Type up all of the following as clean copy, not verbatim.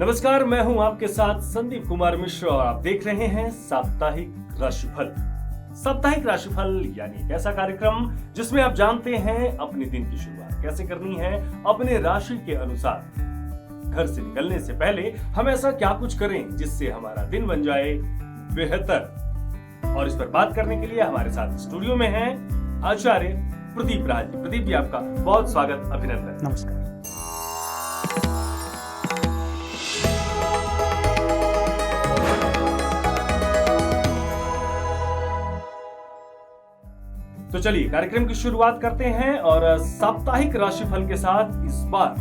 नमस्कार, मैं हूं आपके साथ संदीप कुमार मिश्र और आप देख रहे हैं साप्ताहिक राशिफल। साप्ताहिक राशिफल यानी एक ऐसा कार्यक्रम जिसमें आप जानते हैं अपने दिन की शुरुआत कैसे करनी है अपने राशि के अनुसार। घर से निकलने से पहले हम ऐसा क्या कुछ करें जिससे हमारा दिन बन जाए बेहतर। और इस पर बात करने के लिए हमारे साथ स्टूडियो में हैं आचार्य प्रदीप राज। प्रदीप जी, आपका बहुत स्वागत, अभिनंदन। नमस्कार। तो चलिए कार्यक्रम की शुरुआत करते हैं और साप्ताहिक राशिफल के साथ इस बार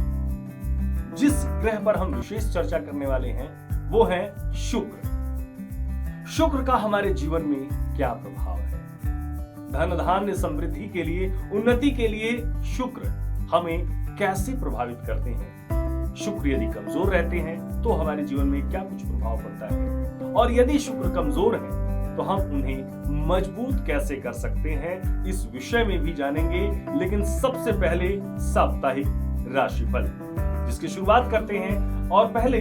जिस ग्रह पर हम विशेष चर्चा करने वाले हैं वो है शुक्र। शुक्र का हमारे जीवन में क्या प्रभाव है? धन धान्य समृद्धि के लिए, उन्नति के लिए शुक्र हमें कैसे प्रभावित करते हैं? शुक्र यदि कमजोर रहते हैं तो हमारे जीवन में क्या कुछ प्रभाव पड़ता है, और यदि शुक्र कमजोर है तो हम उन्हें मजबूत कैसे कर सकते हैं, इस विषय में भी जानेंगे। लेकिन सबसे पहले साप्ताहिक राशिफल जिसकी शुरुआत करते हैं और पहले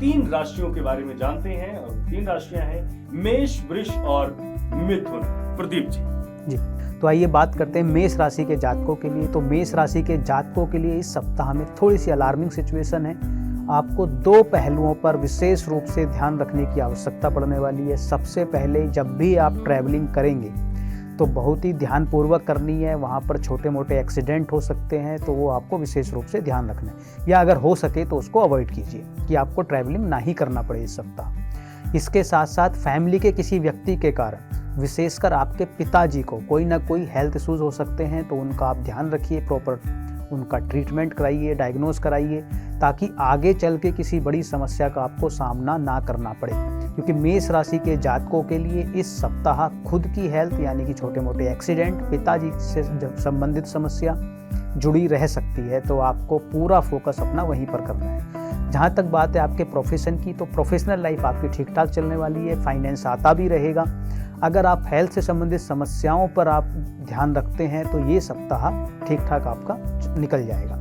3 राशियों के बारे में जानते हैं। और 3 राशियां हैं मेष, वृष और मिथुन। प्रदीप जी। तो आइए बात करते हैं मेष राशि के जातकों के लिए। तो मेष राशि के जातकों के लिए इस सप्ताह में थोड़ी सी अलार्मिंग सिचुएशन है। आपको 2 पहलुओं पर विशेष रूप से ध्यान रखने की आवश्यकता पड़ने वाली है। सबसे पहले, जब भी आप ट्रैवलिंग करेंगे तो बहुत ही ध्यानपूर्वक करनी है। वहाँ पर छोटे मोटे एक्सीडेंट हो सकते हैं, तो वो आपको विशेष रूप से ध्यान रखना है, या अगर हो सके तो उसको अवॉइड कीजिए कि आपको ट्रैवलिंग ना ही करना पड़े इस सप्ताह। इसके साथ साथ फैमिली के किसी व्यक्ति के कारण, विशेषकर आपके पिताजी को कोई ना कोई हेल्थ इश्यूज हो सकते हैं, तो उनका आप ध्यान रखिए, प्रॉपर उनका ट्रीटमेंट कराइए, डायग्नोज कराइए, ताकि आगे चल के किसी बड़ी समस्या का आपको सामना ना करना पड़े। क्योंकि मेष राशि के जातकों के लिए इस सप्ताह खुद की हेल्थ यानी कि छोटे मोटे एक्सीडेंट, पिताजी से संबंधित समस्या जुड़ी रह सकती है, तो आपको पूरा फोकस अपना वहीं पर करना है। जहाँ तक बात है आपके प्रोफेशन की, तो प्रोफेशनल लाइफ आपकी ठीक ठाक चलने वाली है, फाइनेंस आता भी रहेगा। अगर आप हेल्थ से संबंधित समस्याओं पर आप ध्यान रखते हैं तो ये सप्ताह ठीक ठाक आपका निकल जाएगा।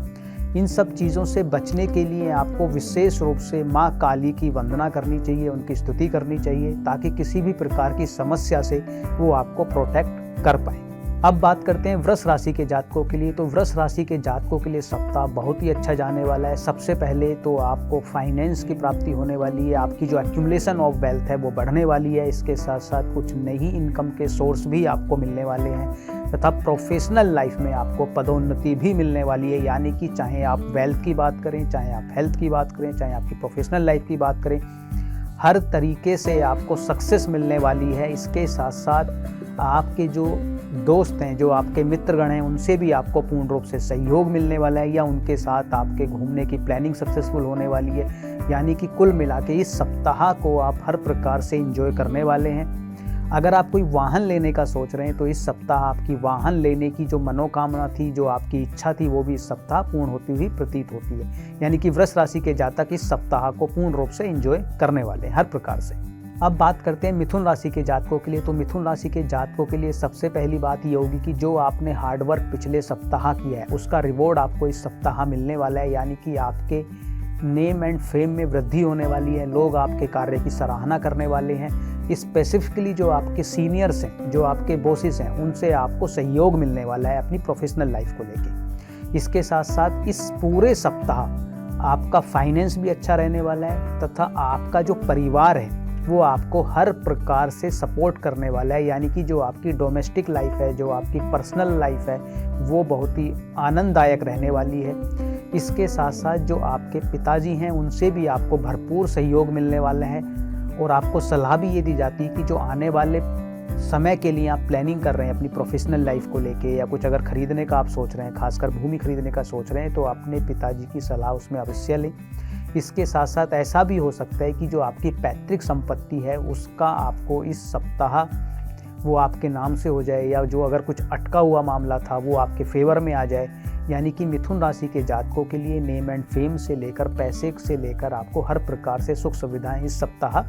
इन सब चीज़ों से बचने के लिए आपको विशेष रूप से माँ काली की वंदना करनी चाहिए, उनकी स्तुति करनी चाहिए, ताकि किसी भी प्रकार की समस्या से वो आपको प्रोटेक्ट कर पाए। अब बात करते हैं वृष राशि के जातकों के लिए। तो वृष राशि के जातकों के लिए सप्ताह बहुत ही अच्छा जाने वाला है। सबसे पहले तो आपको फाइनेंस की प्राप्ति होने वाली है, आपकी जो एक्यूमुलेशन ऑफ वेल्थ है वो बढ़ने वाली है। इसके साथ साथ कुछ नई इनकम के सोर्स भी आपको मिलने वाले हैं, तथा प्रोफेशनल लाइफ में आपको पदोन्नति भी मिलने वाली है। यानी कि चाहे आप वेल्थ की बात करें, चाहे आप हेल्थ की बात करें, चाहे आपकी प्रोफेशनल लाइफ की बात करें, हर तरीके से आपको सक्सेस मिलने वाली है। इसके साथ साथ आपके जो दोस्त हैं, जो आपके मित्रगण हैं, उनसे भी आपको पूर्ण रूप से सहयोग मिलने वाला है, या उनके साथ आपके घूमने की प्लानिंग सक्सेसफुल होने वाली है। यानी कि कुल मिला के इस सप्ताह को आप हर प्रकार से एंजॉय करने वाले हैं। अगर आप कोई वाहन लेने का सोच रहे हैं तो इस सप्ताह आपकी वाहन लेने की जो मनोकामना थी, जो आपकी इच्छा थी, वो भी इस सप्ताह पूर्ण होती हुई प्रतीत होती है। यानी कि वृष राशि के जातक इस सप्ताह को पूर्ण रूप से एंजॉय करने वाले हैं हर प्रकार से। अब बात करते हैं मिथुन राशि के जातकों के लिए। तो मिथुन राशि के जातकों के लिए सबसे पहली बात ये होगी कि जो आपने हार्डवर्क पिछले सप्ताह किया है उसका रिवॉर्ड आपको इस सप्ताह मिलने वाला है। यानी कि आपके नेम एंड फेम में वृद्धि होने वाली है, लोग आपके कार्य की सराहना करने वाले हैं। स्पेसिफिकली जो आपके सीनियर्स हैं, जो आपके बॉसेस हैं, उनसे आपको सहयोग मिलने वाला है अपनी प्रोफेशनल लाइफ को लेके। इसके साथ साथ इस पूरे सप्ताह आपका फाइनेंस भी अच्छा रहने वाला है, तथा आपका जो परिवार है वो आपको हर प्रकार से सपोर्ट करने वाला है। यानी कि जो आपकी डोमेस्टिक लाइफ है, जो आपकी पर्सनल लाइफ है, वो बहुत ही आनंददायक रहने वाली है। इसके साथ साथ जो आपके पिताजी हैं उनसे भी आपको भरपूर सहयोग मिलने वाला है, और आपको सलाह भी ये दी जाती है कि जो आने वाले समय के लिए आप प्लानिंग कर रहे हैं अपनी प्रोफेशनल लाइफ को लेके, या कुछ अगर खरीदने का आप सोच रहे हैं, खासकर भूमि खरीदने का सोच रहे हैं, तो अपने पिताजी की सलाह उसमें अवश्य लें। इसके साथ साथ ऐसा भी हो सकता है कि जो आपकी पैतृक संपत्ति है उसका आपको इस सप्ताह वो आपके नाम से हो जाए, या जो अगर कुछ अटका हुआ मामला था वो आपके फेवर में आ जाए। यानी कि मिथुन राशि के जातकों के लिए नेम एंड फेम से लेकर पैसे से लेकर आपको हर प्रकार से सुख सुविधाएं इस सप्ताह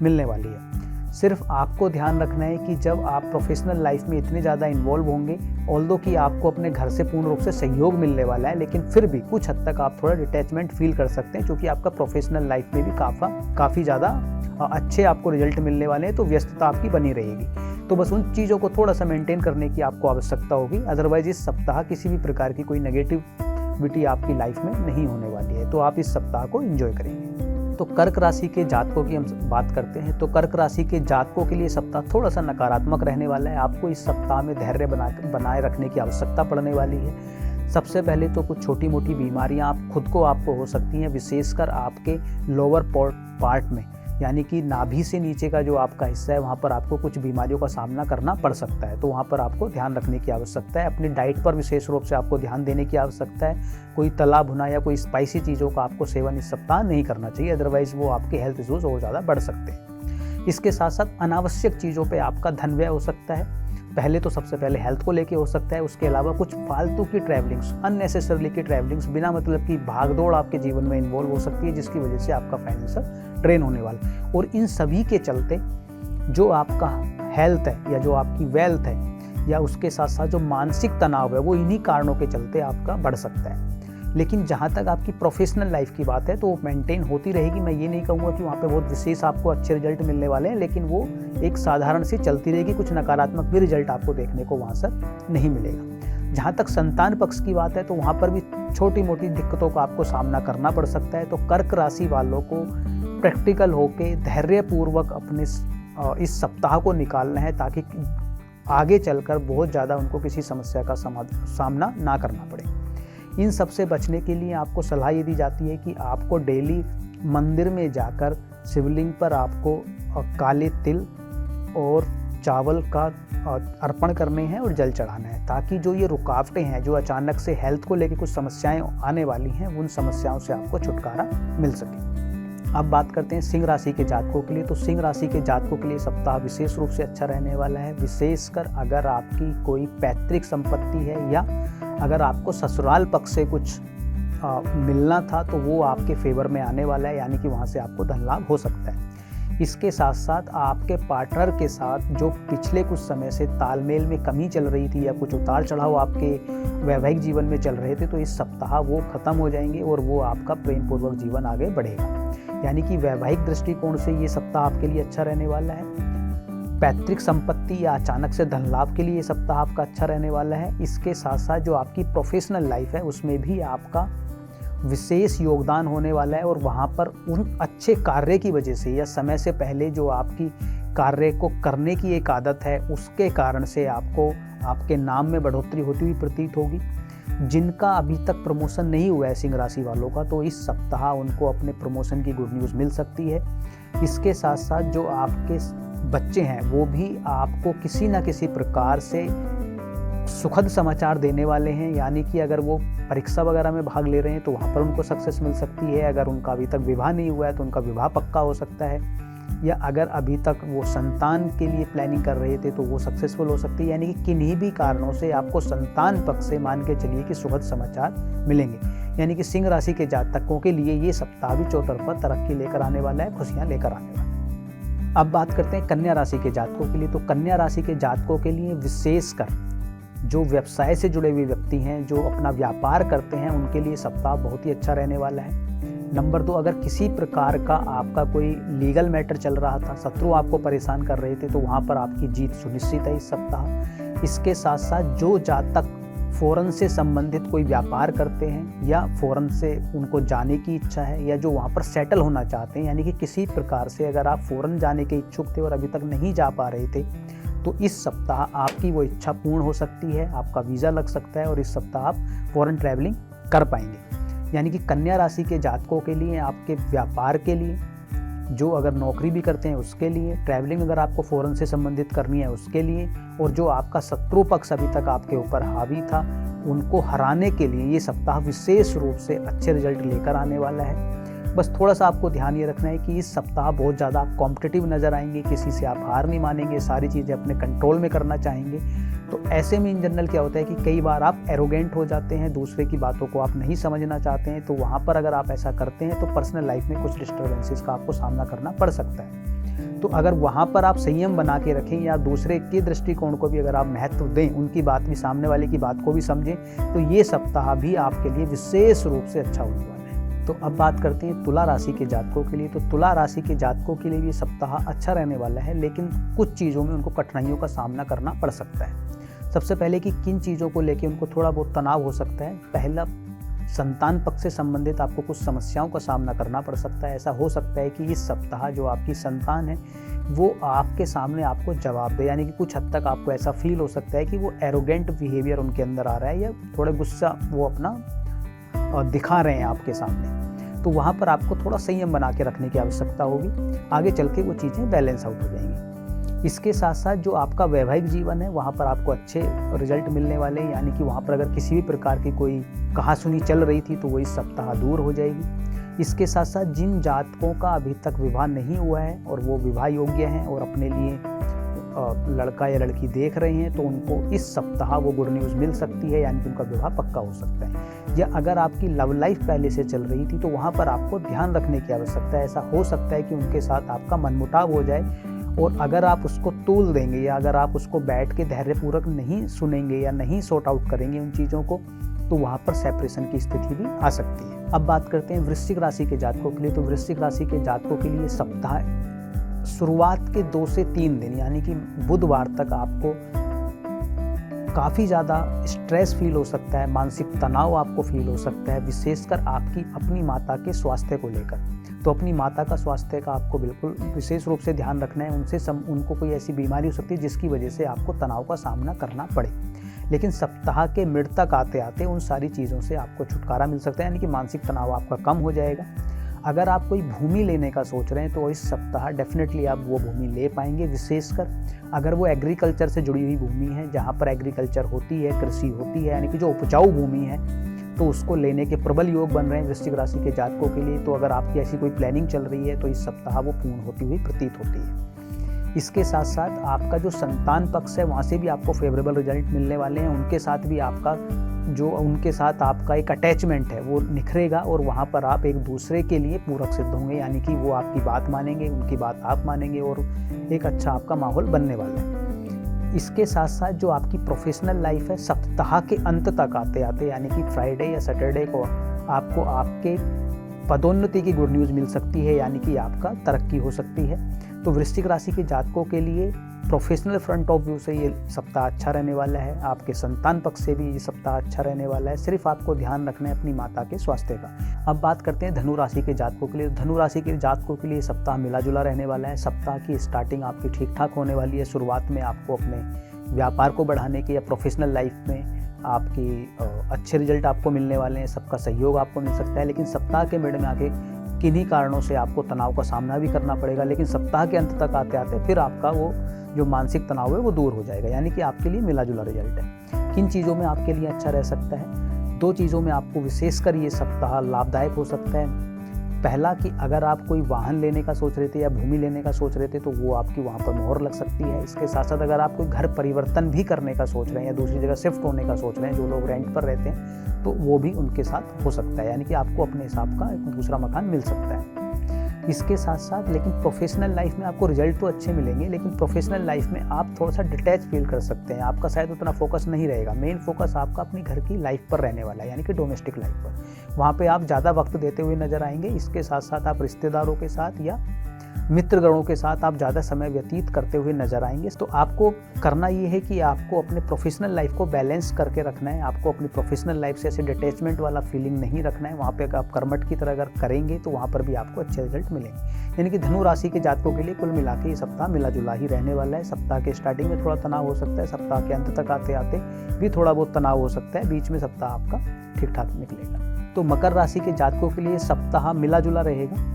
मिलने वाली है। सिर्फ आपको ध्यान रखना है कि जब आप प्रोफेशनल लाइफ में इतने ज़्यादा इन्वॉल्व होंगे, ऑल्दो कि आपको अपने घर से पूर्ण रूप से सहयोग मिलने वाला है, लेकिन फिर भी कुछ हद तक आप थोड़ा डिटैचमेंट फील कर सकते हैं, क्योंकि आपका प्रोफेशनल लाइफ में भी काफ़ी ज़्यादा अच्छे आपको रिजल्ट मिलने वाले हैं, तो व्यस्तता आपकी बनी रहेगी। तो बस उन चीज़ों को थोड़ा सा मेंटेन करने की आपको आवश्यकता होगी। अदरवाइज इस सप्ताह किसी भी प्रकार की कोई नेगेटिविटी आपकी लाइफ में नहीं होने वाली है, तो आप इस सप्ताह को एंजॉय करेंगे। तो कर्क राशि के जातकों की हम बात करते हैं, तो कर्क राशि के जातकों के लिए सप्ताह थोड़ा सा नकारात्मक रहने वाला है। आपको इस सप्ताह में धैर्य बनाए रखने की आवश्यकता पड़ने वाली है। सबसे पहले तो कुछ छोटी मोटी बीमारियां आपको हो सकती हैं, विशेषकर आपके लोअर पार्ट में, यानी कि नाभि से नीचे का जो आपका हिस्सा है वहाँ पर आपको कुछ बीमारियों का सामना करना पड़ सकता है। तो वहाँ पर आपको ध्यान रखने की आवश्यकता है। अपनी डाइट पर विशेष रूप से आपको ध्यान देने की आवश्यकता है। कोई तला भुना या कोई स्पाइसी चीज़ों का आपको सेवन इस सप्ताह नहीं करना चाहिए, अदरवाइज वो आपके हेल्थ इश्यूज और ज़्यादा बढ़ सकते हैं। इसके साथ साथ अनावश्यक चीज़ों पर आपका धन व्यय हो सकता है। पहले तो सबसे पहले हेल्थ को लेके हो सकता है, उसके अलावा कुछ फालतू की ट्रैवलिंग्स, अननेसेसरली की ट्रैवलिंग्स, बिना मतलब की भागदौड़ आपके जीवन में इन्वॉल्व हो सकती है, जिसकी वजह से आपका फाइनेंशियल ड्रेन होने वाला है। और इन सभी के चलते जो आपका हेल्थ है या जो आपकी वेल्थ है या उसके साथ साथ जो मानसिक तनाव है, वो इन्हीं कारणों के चलते आपका बढ़ सकता है। लेकिन जहाँ तक आपकी प्रोफेशनल लाइफ की बात है तो वो मेंटेन होती रहेगी। मैं ये नहीं कहूँगा कि वहाँ पे बहुत विशेष आपको अच्छे रिजल्ट मिलने वाले हैं, लेकिन वो एक साधारण सी चलती रहेगी। कुछ नकारात्मक भी रिजल्ट आपको देखने को वहाँ से नहीं मिलेगा। जहाँ तक संतान पक्ष की बात है तो वहाँ पर भी छोटी मोटी दिक्कतों का आपको सामना करना पड़ सकता है। तो कर्क राशि वालों को प्रैक्टिकल होकर धैर्यपूर्वक अपने इस सप्ताह को निकालना है, ताकि आगे चलकर बहुत ज़्यादा उनको किसी समस्या का सामना ना करना पड़े। इन सब से बचने के लिए आपको सलाह ये दी जाती है कि आपको डेली मंदिर में जाकर शिवलिंग पर आपको काले तिल और चावल का अर्पण करने हैं और जल चढ़ाना है, ताकि जो ये रुकावटें हैं, जो अचानक से हेल्थ को लेकर कुछ समस्याएं आने वाली हैं, उन समस्याओं से आपको छुटकारा मिल सके। अब बात करते हैं सिंह राशि के जातकों के लिए। तो सिंह राशि के जातकों के लिए सप्ताह विशेष रूप से अच्छा रहने वाला है। विशेषकर अगर आपकी कोई पैतृक संपत्ति है या अगर आपको ससुराल पक्ष से कुछ मिलना था तो वो आपके फेवर में आने वाला है, यानी कि वहाँ से आपको धन लाभ हो सकता है। इसके साथ साथ आपके पार्टनर के साथ जो पिछले कुछ समय से तालमेल में कमी चल रही थी या कुछ उतार चढ़ाव आपके वैवाहिक जीवन में चल रहे थे, तो इस सप्ताह वो खत्म हो जाएंगे और वो आपका प्रेम पूर्वक जीवन आगे बढ़ेगा। यानी कि वैवाहिक दृष्टिकोण से ये सप्ताह आपके लिए अच्छा रहने वाला है। पैतृक संपत्ति या अचानक से धन लाभ के लिए ये सप्ताह आपका अच्छा रहने वाला है। इसके साथ साथ जो आपकी प्रोफेशनल लाइफ है उसमें भी आपका विशेष योगदान होने वाला है, और वहाँ पर उन अच्छे कार्य की वजह से या समय से पहले जो आपकी कार्य को करने की एक आदत है उसके कारण से आपको आपके नाम में बढ़ोतरी होती हुई प्रतीत होगी। जिनका अभी तक प्रमोशन नहीं हुआ है सिंह राशि वालों का, तो इस सप्ताह उनको अपने प्रमोशन की गुड न्यूज़ मिल सकती है। इसके साथ साथ जो आपके बच्चे हैं वो भी आपको किसी न किसी प्रकार से सुखद समाचार देने वाले हैं, यानी कि अगर वो परीक्षा वगैरह में भाग ले रहे हैं तो वहाँ पर उनको सक्सेस मिल सकती है। अगर उनका अभी तक विवाह नहीं हुआ है तो उनका विवाह पक्का हो सकता है, या अगर अभी तक वो संतान के लिए प्लानिंग कर रहे थे तो वो सक्सेसफुल हो सकती है। यानी कि किन्हीं भी कारणों से आपको संतान पक्ष से मान के चलिए कि सुखद समाचार मिलेंगे। यानी कि सिंह राशि के जातकों के लिए ये सप्ताह भी चौतरफा तरक्की लेकर आने वाला है, खुशियाँ लेकर आने वाला है। अब बात करते हैं कन्या राशि के जातकों के लिए। तो कन्या राशि के जातकों के लिए विशेषकर जो व्यवसाय से जुड़े हुए व्यक्ति हैं, जो अपना व्यापार करते हैं, उनके लिए सप्ताह बहुत ही अच्छा रहने वाला है। नंबर 2, अगर किसी प्रकार का आपका कोई लीगल मैटर चल रहा था, शत्रु आपको परेशान कर रहे थे, तो वहाँ पर आपकी जीत सुनिश्चित है इस सप्ताह। इसके साथ साथ जो जातक फॉरेन से संबंधित कोई व्यापार करते हैं या फॉरेन से उनको जाने की इच्छा है या जो वहाँ पर सेटल होना चाहते हैं, यानी कि किसी प्रकार से अगर आप फॉरेन जाने के इच्छुक थे और अभी तक नहीं जा पा रहे थे, तो इस सप्ताह आपकी वो इच्छा पूर्ण हो सकती है। आपका वीज़ा लग सकता है और इस सप्ताह आप फॉरेन ट्रैवलिंग कर पाएंगे। यानी कि कन्या राशि के जातकों के लिए, आपके व्यापार के लिए, जो अगर नौकरी भी करते हैं उसके लिए, ट्रैवलिंग अगर आपको फॉरेन से संबंधित करनी है उसके लिए, और जो आपका शत्रु पक्ष अभी तक आपके ऊपर हावी था उनको हराने के लिए ये सप्ताह विशेष रूप से अच्छे रिजल्ट लेकर आने वाला है। बस थोड़ा सा आपको ध्यान ये रखना है कि इस सप्ताह बहुत ज़्यादा आप कॉम्पिटिटिव नज़र आएंगे, किसी से आप हार नहीं मानेंगे, सारी चीज़ें अपने कंट्रोल में करना चाहेंगे। तो ऐसे में इन जनरल क्या होता है कि कई बार आप एरोगेंट हो जाते हैं, दूसरे की बातों को आप नहीं समझना चाहते हैं। तो वहाँ पर अगर आप ऐसा करते हैं तो पर्सनल लाइफ में कुछ डिस्टर्बेंसेस का आपको सामना करना पड़ सकता है। तो अगर वहाँ पर आप संयम बना के रखें या दूसरे के दृष्टिकोण को भी अगर आप महत्व दें, उनकी बात भी, सामने वाले की बात को भी समझें, तो ये सप्ताह भी आपके लिए विशेष रूप से अच्छा होने वाला है। तो अब बात करते हैं तुला राशि के जातकों के लिए। तो तुला राशि के जातकों के लिए भी सप्ताह अच्छा रहने वाला है, लेकिन कुछ चीज़ों में उनको कठिनाइयों का सामना करना पड़ सकता है। सबसे पहले कि किन चीज़ों को लेकर उनको थोड़ा बहुत तनाव हो सकता है। पहला, संतान पक्ष से संबंधित आपको कुछ समस्याओं का सामना करना पड़ सकता है। ऐसा हो सकता है कि इस सप्ताह जो आपकी संतान है वो आपके सामने आपको जवाब दे, यानी कि कुछ हद तक आपको ऐसा फील हो सकता है कि वो एरोगेंट बिहेवियर उनके अंदर आ रहा है या थोड़ा गुस्सा वो अपना दिखा रहे हैं आपके सामने। तो वहाँ पर आपको थोड़ा संयम बना के रखने की आवश्यकता होगी। आगे चल के वो चीज़ें बैलेंस आउट हो जाएंगी। इसके साथ साथ जो आपका वैवाहिक जीवन है वहाँ पर आपको अच्छे रिजल्ट मिलने वाले हैं, यानी कि वहाँ पर अगर किसी भी प्रकार की कोई कहासुनी चल रही थी तो वो इस सप्ताह दूर हो जाएगी। इसके साथ साथ जिन जातकों का अभी तक विवाह नहीं हुआ है और वो विवाह योग्य हैं और अपने लिए लड़का या लड़की देख रहे हैं, तो उनको इस सप्ताह वो गुड न्यूज़ मिल सकती है, यानी कि उनका विवाह पक्का हो सकता है। या अगर आपकी लव लाइफ पहले से चल रही थी तो वहाँ पर आपको ध्यान रखने की आवश्यकता है। ऐसा हो सकता है कि उनके साथ आपका मनमुटाव हो जाए, और अगर आप उसको तूल देंगे या अगर आप उसको बैठ के धैर्यपूर्वक नहीं सुनेंगे या नहीं सॉर्ट आउट करेंगे उन चीज़ों को, तो वहाँ पर सेपरेशन की स्थिति भी आ सकती है। अब बात करते हैं वृश्चिक राशि के जातकों के लिए। तो वृश्चिक राशि के जातकों के लिए सप्ताह शुरुआत के 2 से 3 दिन, यानी कि बुधवार तक आपको काफ़ी ज़्यादा स्ट्रेस फील हो सकता है, मानसिक तनाव आपको फील हो सकता है, विशेषकर आपकी अपनी माता के स्वास्थ्य को लेकर। तो अपनी माता का स्वास्थ्य का आपको बिल्कुल विशेष रूप से ध्यान रखना है। उनको कोई ऐसी बीमारी हो सकती है जिसकी वजह से आपको तनाव का सामना करना पड़े। लेकिन सप्ताह के मिड तक आते आते उन सारी चीज़ों से आपको छुटकारा मिल सकता है, यानी कि मानसिक तनाव आपका कम हो जाएगा। अगर आप कोई भूमि लेने का सोच रहे हैं तो इस सप्ताह डेफिनेटली आप वो भूमि ले पाएंगे, विशेषकर अगर वो एग्रीकल्चर से जुड़ी हुई भूमि है, जहाँ पर एग्रीकल्चर होती है, कृषि होती है, यानी कि जो उपजाऊ भूमि है, तो उसको लेने के प्रबल योग बन रहे हैं वृश्चिक राशि के जातकों के लिए। तो अगर आपकी ऐसी कोई प्लानिंग चल रही है तो इस सप्ताह वो पूर्ण होती हुई प्रतीत होती है। इसके साथ साथ आपका जो संतान पक्ष है वहाँ से भी आपको फेवरेबल रिजल्ट मिलने वाले हैं। उनके साथ भी उनके साथ आपका एक अटैचमेंट है वो निखरेगा और वहाँ पर आप एक दूसरे के लिए पूरक सिद्ध होंगे, यानी कि वो आपकी बात मानेंगे, उनकी बात आप मानेंगे और एक अच्छा आपका माहौल बनने वाला है। इसके साथ साथ जो आपकी प्रोफेशनल लाइफ है, सप्ताह के अंत तक आते आते, यानी कि फ्राइडे या सैटरडे को आपको आपके पदोन्नति की गुड न्यूज़ मिल सकती है, यानी कि आपका तरक्की हो सकती है। तो वृश्चिक राशि के जातकों के लिए प्रोफेशनल फ्रंट ऑफ व्यू से ये सप्ताह अच्छा रहने वाला है। आपके संतान पक्ष से भी ये सप्ताह अच्छा रहने वाला है। सिर्फ आपको ध्यान रखना है अपनी माता के स्वास्थ्य का। अब बात करते हैं धनु राशि के जातकों के लिए। धनु राशि के जातकों के लिए सप्ताह मिला जुला रहने वाला है। सप्ताह की स्टार्टिंग आपकी ठीक ठाक होने वाली है। शुरुआत में आपको अपने व्यापार को बढ़ाने के या प्रोफेशनल लाइफ में आपकी अच्छे रिजल्ट आपको मिलने वाले हैं, सबका सहयोग आपको मिल सकता है। लेकिन सप्ताह के मिड में आके किन्हीं कारणों से आपको तनाव का सामना भी करना पड़ेगा, लेकिन सप्ताह के अंत तक आते आते फिर आपका वो जो मानसिक तनाव है वो दूर हो जाएगा, यानी कि आपके लिए मिला जुला रिजल्ट है। किन चीज़ों में आपके लिए अच्छा रह सकता है? 2 चीज़ों में आपको विशेषकर ये सप्ताह लाभदायक हो सकता है। पहला कि अगर आप कोई वाहन लेने का सोच रहे थे या भूमि लेने का सोच रहे थे तो वो आपकी वहाँ पर मोहर लग सकती है। इसके साथ साथ अगर आप कोई घर परिवर्तन भी करने का सोच रहे हैं या दूसरी जगह शिफ्ट होने का सोच रहे हैं, जो लोग रेंट पर रहते हैं, तो वो भी उनके साथ हो सकता है, यानी कि आपको अपने हिसाब का एक दूसरा मकान मिल सकता है। इसके साथ साथ लेकिन प्रोफेशनल लाइफ में आपको रिजल्ट तो अच्छे मिलेंगे, लेकिन प्रोफेशनल लाइफ में आप थोड़ा सा डिटैच फील कर सकते हैं। आपका शायद उतना फोकस नहीं रहेगा। मेन फोकस आपका अपनी घर की लाइफ पर रहने वाला है, यानी कि डोमेस्टिक लाइफ पर। वहाँ पे आप ज़्यादा वक्त देते हुए नजर आएंगे। इसके साथ साथ आप रिश्तेदारों के साथ या मित्रगणों के साथ आप ज़्यादा समय व्यतीत करते हुए नजर आएंगे। तो आपको करना ये है कि आपको अपने प्रोफेशनल लाइफ को बैलेंस करके रखना है। आपको अपनी प्रोफेशनल लाइफ से ऐसे डिटैचमेंट वाला फीलिंग नहीं रखना है। वहाँ पे आप कर्मठ की तरह अगर करेंगे तो वहाँ पर भी आपको अच्छे रिजल्ट मिलेंगे। यानी कि धनु राशि के जातकों के लिए कुल मिला के ये सप्ताह मिला जुला ही रहने वाला है। सप्ताह के स्टार्टिंग में थोड़ा तनाव हो सकता है, सप्ताह के अंत तक आते आते भी थोड़ा बहुत तनाव हो सकता है, बीच में सप्ताह आपका ठीक ठाक निकलेगा। तो मकर राशि के जातकों के लिए सप्ताह मिला जुला रहेगा।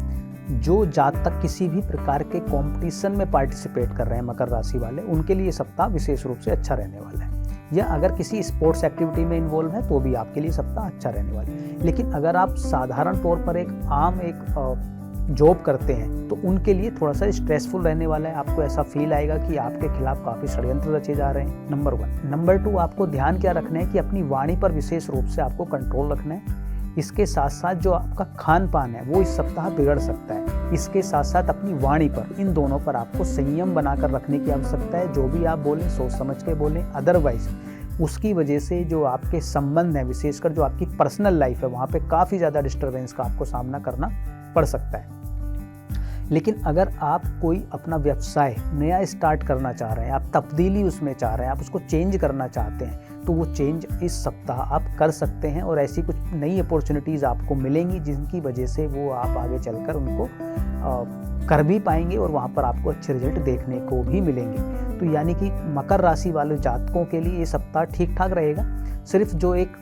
जो जातक किसी भी प्रकार के कंपटीशन में पार्टिसिपेट कर रहे हैं, मकर राशि वाले, उनके लिए सप्ताह विशेष रूप से अच्छा रहने वाला है। या अगर किसी स्पोर्ट्स एक्टिविटी में इन्वॉल्व है तो भी आपके लिए सप्ताह अच्छा रहने वाला है। लेकिन अगर आप साधारण तौर पर एक जॉब करते हैं तो उनके लिए थोड़ा सा स्ट्रेसफुल रहने वाला है। आपको ऐसा फील आएगा कि आपके खिलाफ काफ़ी षड्यंत्र रचे जा रहे हैं, नंबर 1। नंबर 2, आपको ध्यान क्या रखना है कि अपनी वाणी पर विशेष रूप से आपको कंट्रोल रखना है। इसके साथ साथ जो आपका खान पान है वो इस सप्ताह बिगड़ सकता है। इसके साथ साथ अपनी वाणी पर, इन दोनों पर आपको संयम बनाकर रखने की आवश्यकता है। जो भी आप बोलें सोच समझ के बोलें, अदरवाइज उसकी वजह से जो आपके संबंध हैं, विशेषकर जो आपकी पर्सनल लाइफ है, वहाँ पे काफ़ी ज़्यादा डिस्टर्बेंस का आपको सामना करना पड़ सकता है। लेकिन अगर आप कोई अपना व्यवसाय नया स्टार्ट करना चाह रहे हैं, आप तब्दीली उसमें चाह रहे हैं, आप उसको चेंज करना चाहते हैं, तो वो चेंज इस सप्ताह आप कर सकते हैं और ऐसी कुछ नई अपॉर्चुनिटीज़ आपको मिलेंगी जिनकी वजह से वो आप आगे चलकर उनको कर भी पाएंगे और वहाँ पर आपको अच्छे रिजल्ट देखने को भी मिलेंगे। तो यानी कि मकर राशि वाले जातकों के लिए ये सप्ताह ठीक ठाक रहेगा। सिर्फ जो एक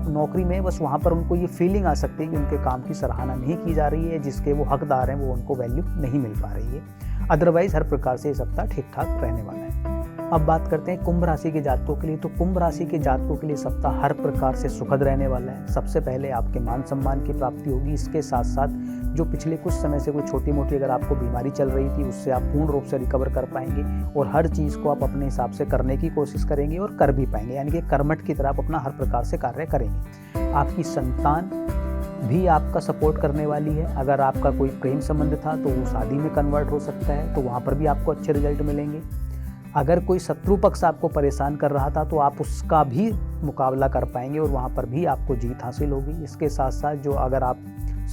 नौकरी में बस वहाँ पर उनको ये फीलिंग आ सकती है कि उनके काम की सराहना नहीं की जा रही है, जिसके वो हकदार हैं वो उनको वैल्यू नहीं मिल पा रही है। अदरवाइज हर प्रकार से ये सप्ताह ठीक ठाक रहने वाला है। अब बात करते हैं कुंभ राशि के जातकों के लिए। तो कुंभ राशि के जातकों के लिए सप्ताह हर प्रकार से सुखद रहने वाला है। सबसे पहले आपके मान सम्मान की प्राप्ति होगी। इसके साथ साथ जो पिछले कुछ समय से कोई छोटी मोटी अगर आपको बीमारी चल रही थी, उससे आप पूर्ण रूप से रिकवर कर पाएंगे और हर चीज़ को आप अपने हिसाब से करने की कोशिश करेंगे और कर भी पाएंगे, यानी कि कर्मठ की तरह आप अपना हर प्रकार से कार्य करेंगे। आपकी संतान भी आपका सपोर्ट करने वाली है। अगर आपका कोई प्रेम संबंध था तो वो शादी में कन्वर्ट हो सकता है, तो वहाँ पर भी आपको अच्छे रिजल्ट मिलेंगे। अगर कोई शत्रु पक्ष आपको परेशान कर रहा था तो आप उसका भी मुकाबला कर पाएंगे और वहाँ पर भी आपको जीत हासिल होगी। इसके साथ साथ जो अगर आप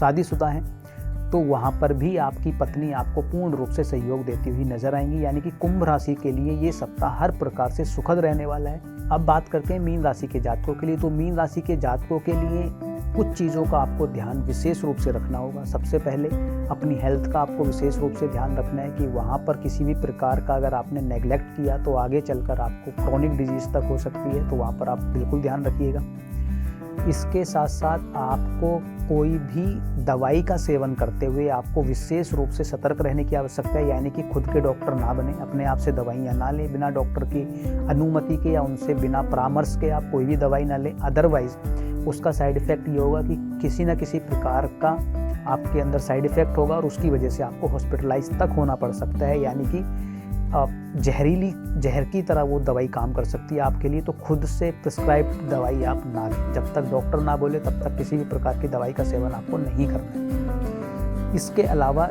शादीशुदा हैं तो वहाँ पर भी आपकी पत्नी आपको पूर्ण रूप से सहयोग देती हुई नजर आएंगी। यानी कि कुंभ राशि के लिए ये सप्ताह हर प्रकार से सुखद रहने वाला है। अब बात करते हैं मीन राशि के जातकों के लिए। तो मीन राशि के जातकों के लिए कुछ चीज़ों का आपको ध्यान विशेष रूप से रखना होगा। सबसे पहले अपनी हेल्थ का आपको विशेष रूप से ध्यान रखना है कि वहाँ पर किसी भी प्रकार का अगर आपने नेग्लेक्ट किया तो आगे चलकर आपको क्रोनिक डिजीज तक हो सकती है, तो वहाँ पर आप बिल्कुल ध्यान रखिएगा। इसके साथ साथ आपको कोई भी दवाई का सेवन करते हुए आपको विशेष रूप से सतर्क रहने की आवश्यकता है। यानी कि खुद के डॉक्टर ना बने, अपने आप से दवाइयाँ ना लें, बिना डॉक्टर की अनुमति के या उनसे बिना परामर्श के आप कोई भी दवाई ना लें। अदरवाइज उसका साइड इफ़ेक्ट ये होगा कि किसी न किसी प्रकार का आपके अंदर साइड इफ़ेक्ट होगा और उसकी वजह से आपको हॉस्पिटलाइज तक होना पड़ सकता है। यानी कि जहर की तरह वो दवाई काम कर सकती है आपके लिए। तो खुद से प्रिस्क्राइब दवाई आप ना लें। जब तक डॉक्टर ना बोले तब तक किसी भी प्रकार की दवाई का सेवन आपको नहीं करना है। इसके अलावा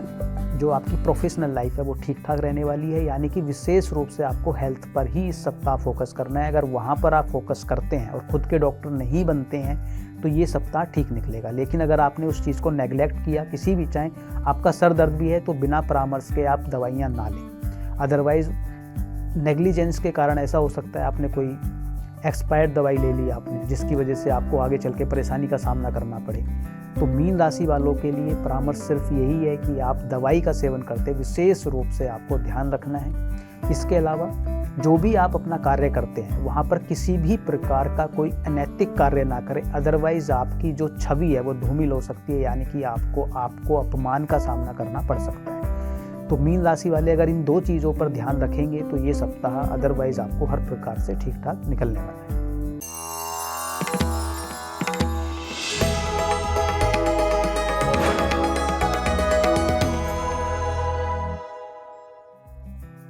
जो आपकी प्रोफेशनल लाइफ है वो ठीक ठाक रहने वाली है। यानी कि विशेष रूप से आपको हेल्थ पर ही इस सप्ताह फोकस करना है। अगर वहाँ पर आप फोकस करते हैं और खुद के डॉक्टर नहीं बनते हैं तो ये सप्ताह ठीक निकलेगा। लेकिन अगर आपने उस चीज़ को नेग्लेक्ट किया, किसी भी, चाहे आपका सर दर्द भी है, तो बिना परामर्श के आप दवाइयाँ ना लें। अदरवाइज नेग्लिजेंस के कारण ऐसा हो सकता है आपने कोई एक्सपायर्ड दवाई ले ली आपने, जिसकी वजह से आपको आगे चल के परेशानी का सामना करना पड़े। तो मीन राशि वालों के लिए परामर्श सिर्फ यही है कि आप दवाई का सेवन करते विशेष रूप से आपको ध्यान रखना है। इसके अलावा जो भी आप अपना कार्य करते हैं वहाँ पर किसी भी प्रकार का कोई अनैतिक कार्य ना करें। अदरवाइज आपकी जो छवि है वो धूमिल हो सकती है, यानी कि आपको अपमान का सामना करना पड़ सकता है। तो मीन राशि वाले अगर इन दो चीज़ों पर ध्यान रखेंगे तो ये सप्ताह अदरवाइज आपको हर प्रकार से ठीक ठाक निकलने वाला है।